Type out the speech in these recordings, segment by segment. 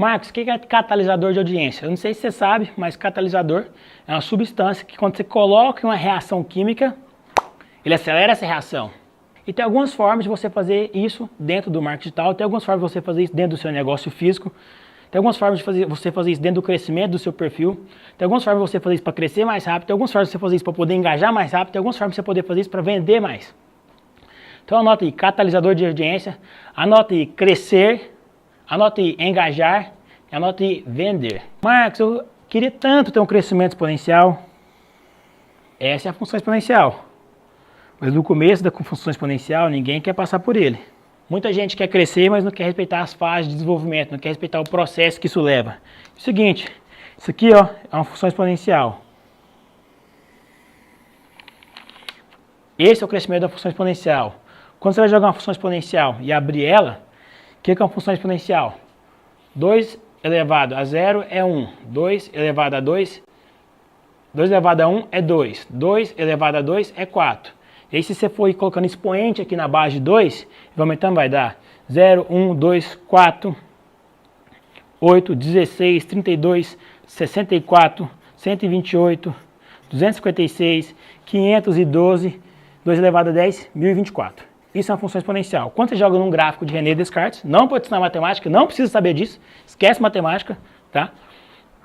Marcos, o que é catalisador de audiência? Eu não sei se você sabe, mas catalisador é uma substância que quando você coloca em uma reação química, ele acelera essa reação. E tem algumas formas de você fazer isso dentro do marketing digital, tem algumas formas de você fazer isso dentro do seu negócio físico, tem algumas formas de você fazer isso dentro do crescimento do seu perfil, tem algumas formas de você fazer isso para crescer mais rápido, tem algumas formas de você fazer isso para poder engajar mais rápido, tem algumas formas de você poder fazer isso para vender mais. Então anota aí, catalisador de audiência, anota aí, crescer, anota aí, engajar, anota aí, vender. Marcos, eu queria tanto ter um crescimento exponencial. Essa é a função exponencial. Mas no começo da função exponencial, ninguém quer passar por ele. Muita gente quer crescer, mas não quer respeitar as fases de desenvolvimento, não quer respeitar o processo que isso leva. É o seguinte, isso aqui ó, é uma função exponencial. Esse é o crescimento da função exponencial. Quando você vai jogar uma função exponencial e abrir ela, o que é uma função exponencial? 2 elevado a 0 é 1. 2 elevado a 2, 2 elevado a 1 é 2. 2 elevado a 2 é 4. E aí se você for colocando expoente aqui na base de 2, vai aumentando, vai dar 0, 1, 2, 4, 8, 16, 32, 64, 128, 256, 512, 2 elevado a 10, 1024. Isso é uma função exponencial. Quando você joga num gráfico de René Descartes, não pode ensinar matemática, não precisa saber disso, esquece matemática, tá?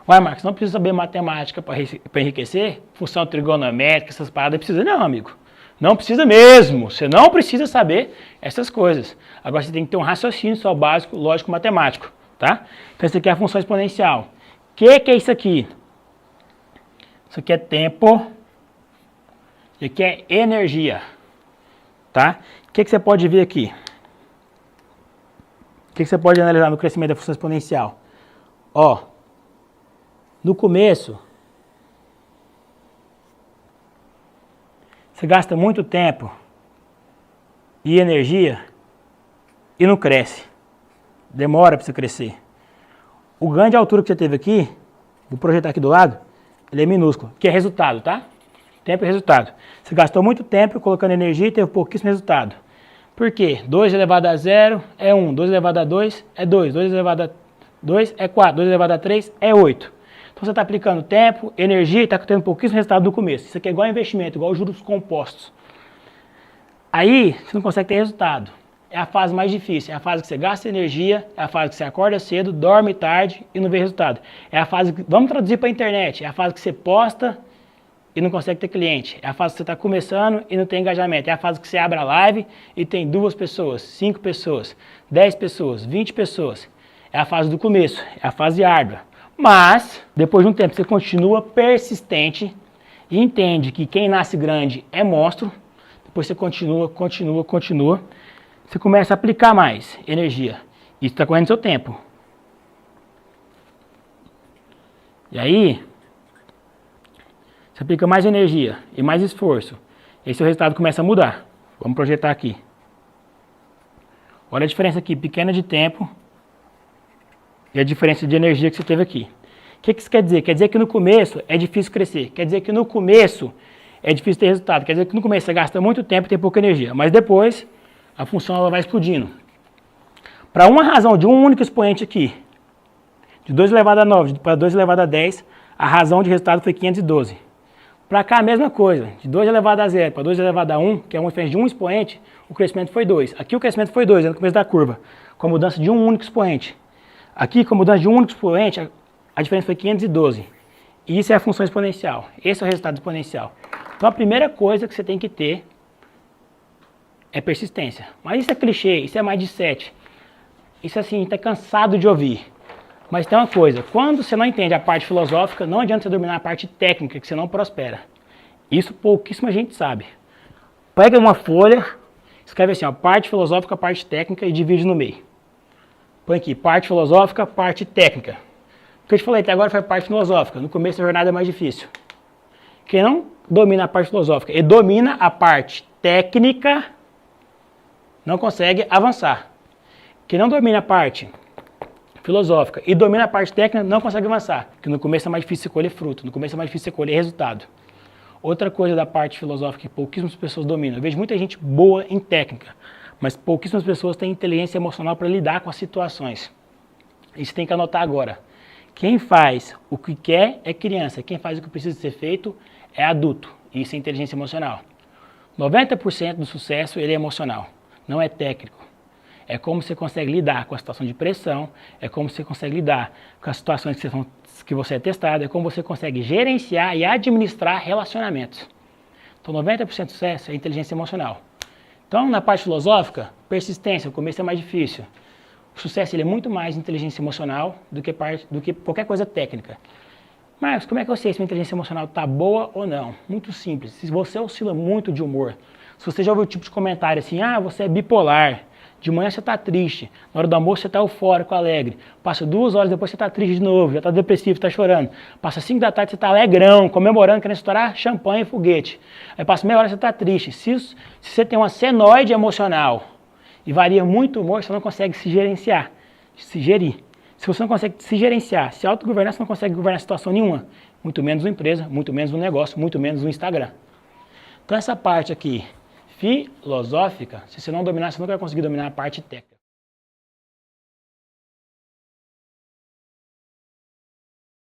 Vai, Marcos, não precisa saber matemática para enriquecer, função trigonométrica, essas paradas, precisa não, amigo. Não precisa mesmo, você não precisa saber essas coisas. Agora você tem que ter um raciocínio só básico, lógico, matemático, tá? Então isso aqui é a função exponencial. O que é isso aqui? Isso aqui é tempo, isso aqui é energia, tá? O que você pode ver aqui? O que você pode analisar no crescimento da função exponencial? Ó, no começo, você gasta muito tempo e energia e não cresce. Demora para você crescer. O ganho de altura que você teve aqui, vou projetar aqui do lado, ele é minúsculo, que é resultado, tá? Tempo é resultado. Você gastou muito tempo colocando energia e teve pouquíssimo resultado. Por quê? 2 elevado a 0 é 1, 2 elevado a 2 é 2, 2 elevado a 2 é 4, 2 elevado a 3 é 8. Então você está aplicando tempo, energia e está tendo pouquíssimo resultado no começo. Isso aqui é igual investimento, igual juros compostos. Aí você não consegue ter resultado. É a fase mais difícil, é a fase que você gasta energia, é a fase que você acorda cedo, dorme tarde e não vê resultado. É a fase que, vamos traduzir para a internet, é a fase que você posta e não consegue ter cliente. É a fase que você está começando e não tem engajamento. É a fase que você abre a live e tem 2 pessoas, 5 pessoas, 10 pessoas, 20 pessoas. É a fase do começo, é a fase árdua. Mas, depois de um tempo, você continua persistente e entende que quem nasce grande é monstro. Depois você continua. Você começa a aplicar mais energia. Isso está correndo seu tempo. E aí, você aplica mais energia e mais esforço. E aí seu resultado começa a mudar. Vamos projetar aqui. Olha a diferença aqui, pequena de tempo e a diferença de energia que você teve aqui. O que isso quer dizer? Quer dizer que no começo é difícil crescer. Quer dizer que no começo é difícil ter resultado. Quer dizer que no começo você gasta muito tempo e tem pouca energia. Mas depois a função ela vai explodindo. Para uma razão de um único expoente aqui, de 2 elevado a 9 para 2 elevado a 10, a razão de resultado foi 512. Para cá a mesma coisa, de 2 elevado a 0 para 2 elevado a 1, que é uma diferença de um expoente, o crescimento foi 2. Aqui o crescimento foi 2, no começo da curva, com a mudança de um único expoente. Aqui, com a mudança de um único expoente, a diferença foi 512. E isso é a função exponencial. Esse é o resultado exponencial. Então a primeira coisa que você tem que ter é persistência. Mas isso é clichê, isso é mais de 7. Isso assim, está cansado de ouvir. Mas tem uma coisa, quando você não entende a parte filosófica, não adianta você dominar a parte técnica, que você não prospera. Isso pouquíssima gente sabe. Pega uma folha, escreve assim, ó, parte filosófica, parte técnica e divide no meio. Põe aqui, parte filosófica, parte técnica. O que eu te falei até agora foi a parte filosófica. No começo da jornada é mais difícil. Quem não domina a parte filosófica e domina a parte técnica, não consegue avançar. Quem não domina a parte filosófica e domina a parte técnica, não consegue avançar. Porque no começo é mais difícil você colher fruto, no começo é mais difícil você colher resultado. Outra coisa da parte filosófica que pouquíssimas pessoas dominam. Eu vejo muita gente boa em técnica, mas pouquíssimas pessoas têm inteligência emocional para lidar com as situações. Isso tem que anotar agora. Quem faz o que quer é criança, quem faz o que precisa ser feito é adulto. Isso é inteligência emocional. 90% do sucesso ele é emocional, não é técnico. É como você consegue lidar com a situação de pressão, é como você consegue lidar com as situações que você é testado, é como você consegue gerenciar e administrar relacionamentos. Então 90% do sucesso é inteligência emocional. Então na parte filosófica, persistência, o começo é mais difícil. O sucesso ele é muito mais inteligência emocional do que qualquer coisa técnica. Mas como é que eu sei se minha inteligência emocional está boa ou não? Muito simples. Se você oscila muito de humor, se você já ouviu o tipo de comentário assim, ah, você é bipolar, de manhã você está triste, na hora do almoço você está eufórico, alegre, passa 2 horas depois você está triste de novo, já está depressivo, está chorando, passa 5 da tarde você está alegrão, comemorando, querendo estourar champanhe e foguete, aí passa meia hora você está triste. Se você tem uma senoide emocional e varia muito o humor, você não consegue se gerenciar, se gerir. Se você não consegue se gerenciar, se autogovernar, você não consegue governar situação nenhuma. Muito menos uma empresa, muito menos um negócio, muito menos um Instagram. Então essa parte aqui, filosófica, se você não dominar, você nunca vai conseguir dominar a parte técnica.